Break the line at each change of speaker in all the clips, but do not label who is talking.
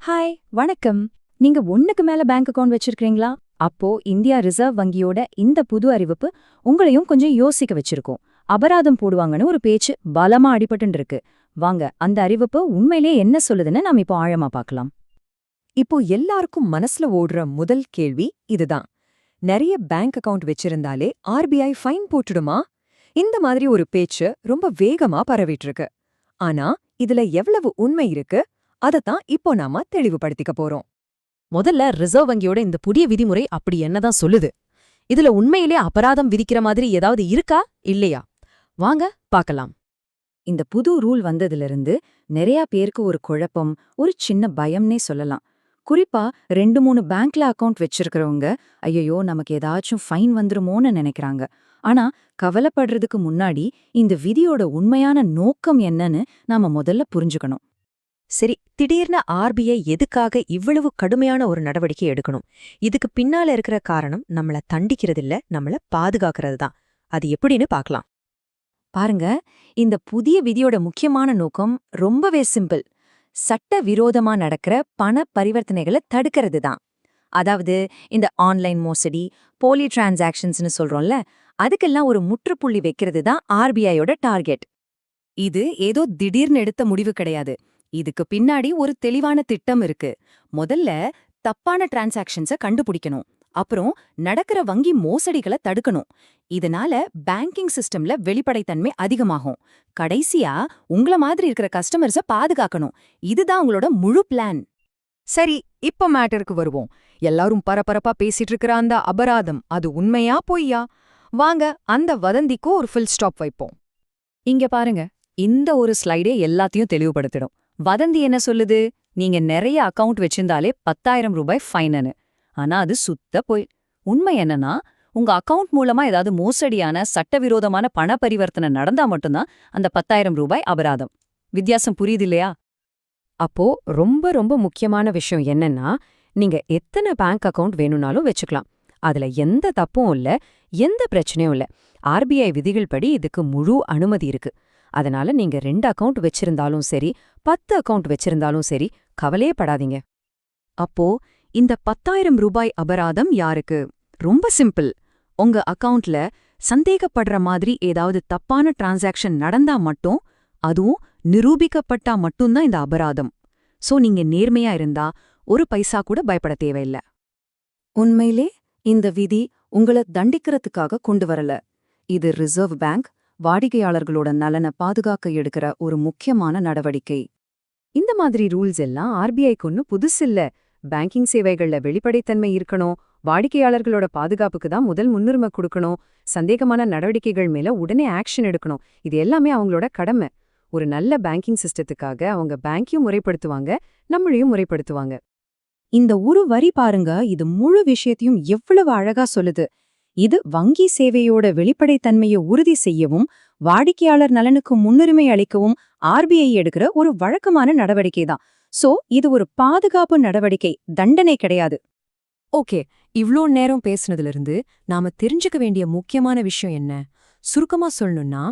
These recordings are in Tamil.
ஹாய் வணக்கம். நீங்க ஒண்ணுக்கு மேல பேங்க் அக்கவுண்ட் வச்சிருக்கீங்களா? அப்போ இந்தியா ரிசர்வ் வங்கியோட இந்த புது அறிவிப்பு உங்களையும் கொஞ்சம் யோசிக்க வச்சிருக்கும். அபராதம் போடுவாங்கன்னு ஒரு பேச்சு பலமா அடிபட்டு இருக்கு. வாங்க அந்த அறிவிப்பு உண்மையிலேயே என்ன சொல்லுதுன்னு நாம இப்போ ஆழமா பார்க்கலாம்.
இப்போ எல்லாருக்கும் மனசுல ஓடுற முதல் கேள்வி இதுதான். நிறைய பேங்க் அக்கவுண்ட் வச்சிருந்தாலே ஆர்பிஐ ஃபைன் போட்டுடுமா? இந்த மாதிரி ஒரு பேச்சு ரொம்ப வேகமா பரவிட்டு இருக்கு. ஆனா இதுல எவ்வளவு உண்மை இருக்கு அதத்தான் இப்போ நாம தெளிவுபடுத்திக்க போறோம்.
முதல்ல ரிசர்வ் வங்கியோட இந்த புதிய விதிமுறை அப்படி என்னதான் சொல்லுது? இதுல உண்மையிலே அபராதம் விதிக்கிற மாதிரி ஏதாவது இருக்கா இல்லையா? வாங்க பார்க்கலாம்.
இந்த புது ரூல் வந்ததிலிருந்து நிறைய பேருக்கு ஒரு குழப்பம், ஒரு சின்ன பயம்னே சொல்லலாம். குறிப்பா 2-3 பேங்க்ல அக்கவுண்ட் வச்சிருக்கிறவங்க ஐயோ நமக்கு ஏதாச்சும் ஃபைன் வந்துருமோன்னு நினைக்கிறாங்க. ஆனா கவலைப்படுறதுக்கு முன்னாடி இந்த விதியோட உண்மையான நோக்கம் என்னன்னு நாம முதல்ல புரிஞ்சுக்கணும்.
சரி, திடீர்னு ஆர்பிஐ எதுக்காக இவ்வளவு கடுமையான ஒரு நடவடிக்கை எடுக்கணும்? இதுக்கு பின்னால இருக்கிற காரணம் நம்மள தண்டிக்கிறதில்ல, நம்மள பாதுகாக்கிறது தான். அது எப்படின்னு பார்க்கலாம்.
பாருங்க, இந்த புதிய விதியோட முக்கியமான நோக்கம் ரொம்பவே சிம்பிள். சட்ட விரோதமா நடக்கிற பண பரிவர்த்தனைகளை தடுக்கிறது தான். அதாவது இந்த ஆன்லைன் மோசடி, போலி டிரான்சாக்ஷன்ஸ்னு சொல்றோம்ல, அதுக்கெல்லாம் ஒரு முற்றுப்புள்ளி வைக்கிறது தான் ஆர்பிஐயோட டார்கெட். இது ஏதோ திடீர்னு எடுத்த முடிவு கிடையாது. இதுக்கு பின்னாடி ஒரு தெளிவான திட்டம் இருக்கு. முதல்ல தப்பான டிரான்சாக்ஷன்ஸை கண்டுபிடிக்கணும். அப்புறம் நடக்கிற வங்கி மோசடிகளை தடுக்கணும். இதனால பேங்கிங் சிஸ்டம்ல வெளிப்படைத்தன்மை அதிகமாகும். கடைசியா உங்கள மாதிரி இருக்கிற கஸ்டமர்ஸை பாதுகாக்கணும். இதுதான் உங்களோட முழு பிளான்.
சரி, இப்ப மேட்டருக்கு வருவோம். எல்லாரும் பரபரப்பா பேசிட்டு இருக்கிற அந்த அபராதம் அது உண்மையா பொய்யா? வாங்க அந்த வதந்திக்கு ஒரு ஃபுல் ஸ்டாப் வைப்போம்.
இங்க பாருங்க, இந்த ஒரு ஸ்லைடே எல்லாத்தையும் தெளிவுபடுத்திடும். வதந்தி என்ன சொல்லுது? நீங்க நிறைய அக்கவுண்ட் வச்சிருந்தாலே 10,000 ரூபாய் ஃபைனனு. ஆனா அது சுத்த பொய். உண்மை என்னன்னா, உங்க அக்கவுண்ட் மூலமா ஏதாவது மோசடியான சட்டவிரோதமான பண பரிவர்த்தனை நடந்தா மட்டும்தான் அந்த 10,000 ரூபாய் அபராதம். வித்தியாசம் புரியுது இல்லையா?
அப்போ ரொம்ப ரொம்ப முக்கியமான விஷயம் என்னன்னா, நீங்க எத்தனை பேங்க் அக்கவுண்ட் வேணும்னாலும் வச்சுக்கலாம். அதுல எந்த தப்பும் இல்ல, எந்த பிரச்சனையும் இல்ல. ஆர்பிஐ விதிகள் படி இதுக்கு முழு அனுமதி இருக்கு. அதனால நீங்க 2 அக்கவுண்ட் வச்சிருந்தாலும் சரி, 10 அக்கவுண்ட் வச்சிருந்தாலும் சரி, கவலையே படாதீங்க. அப்போ இந்த 10,000 ரூபாய் அபராதம் யாருக்கு? ரொம்ப சிம்பிள். உங்க அக்கவுண்ட்ல சந்தேகப்படுற மாதிரி ஏதாவது தப்பான டிரான்சாக்ஷன் நடந்தா மட்டும், அதுவும் நிரூபிக்கப்பட்டா மட்டும்தான் இந்த அபராதம். சோ நீங்க நேர்மையா இருந்தா ஒரு பைசா கூட பயப்பட தேவையில்ல.
உண்மையிலே இந்த விதி உங்களை தண்டிக்கிறதுக்காக கொண்டு வரல. இது ரிசர்வ் பேங்க் வாடிக்கையாளர்களோட நலனை பாதுகாக்க எடுக்கிற ஒரு முக்கியமான நடவடிக்கை.
இந்த மாதிரி ரூல்ஸ் எல்லாம் ஆர்பிஐக்கு ஒன்னும் புதுசில்ல. பேங்கிங் சேவைகள்ல வெளிப்படைத்தன்மை இருக்கணும், வாடிக்கையாளர்களோட பாதுகாப்புக்கு தான் முதல் முன்னுரிமை கொடுக்கணும், சந்தேகமான நடவடிக்கைகள் மேல உடனே ஆக்ஷன் எடுக்கணும். இது எல்லாமே அவங்களோட கடமை. ஒரு நல்ல பேங்கிங் சிஸ்டத்துக்காக அவங்க பேங்கையும் முறைப்படுத்துவாங்க, நம்மளையும் முறைப்படுத்துவாங்க.
இந்த ஒரு வரி பாருங்க, இது முழு விஷயத்தையும் எவ்வளவு அழகா சொல்லுது. இது வங்கி சேவையோட வெளிப்படைத்தன்மையை உறுதி செய்யவும், வாடிக்கையாளர் நலனுக்கு முன்னுரிமை அளிக்கவும் ஆர்பிஐ எடுக்கிற ஒரு வழக்கமான நடவடிக்கை தான். சோ இது ஒரு பாதுகாப்பு நடவடிக்கை, தண்டனை கிடையாது.
ஓகே, இவ்ளோ நேரம் பேசுனதுல இருந்து நாம தெரிஞ்சுக்க வேண்டிய முக்கியமான விஷயம் என்ன? சுருக்கமா சொல்லணும்னா,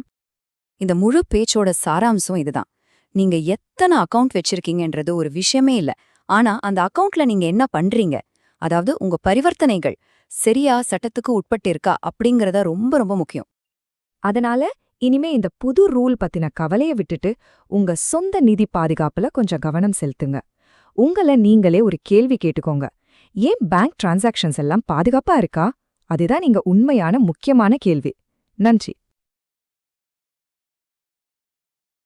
இந்த முழு பேச்சோட சாராம்சம் இதுதான். நீங்க எத்தனை அக்கவுண்ட் வச்சிருக்கீங்கன்றது ஒரு விஷயமே இல்ல. ஆனா அந்த அக்கவுண்ட்ல நீங்க என்ன பண்றீங்க, அதாவது உங்க பரிவர்த்தனைகள் சரியா சட்டத்துக்கு உட்பட்டு இருக்கா அப்படிங்கறத ரொம்ப ரொம்ப முக்கியம்.
அதனால இனிமே இந்த புது ரூல் பத்தின கவலைய விட்டுட்டு உங்க சொந்த நிதி பாதுகாப்புல கொஞ்சம் கவனம் செலுத்துங்க. உங்கள நீங்களே ஒரு கேள்வி கேட்டுக்கோங்க. ஏன் பேங்க் டிரான்சாக்ஷன்ஸ் எல்லாம் பாதுகாப்பா இருக்கா? அதுதான் நீங்க உண்மையான முக்கியமான கேள்வி. நன்றி.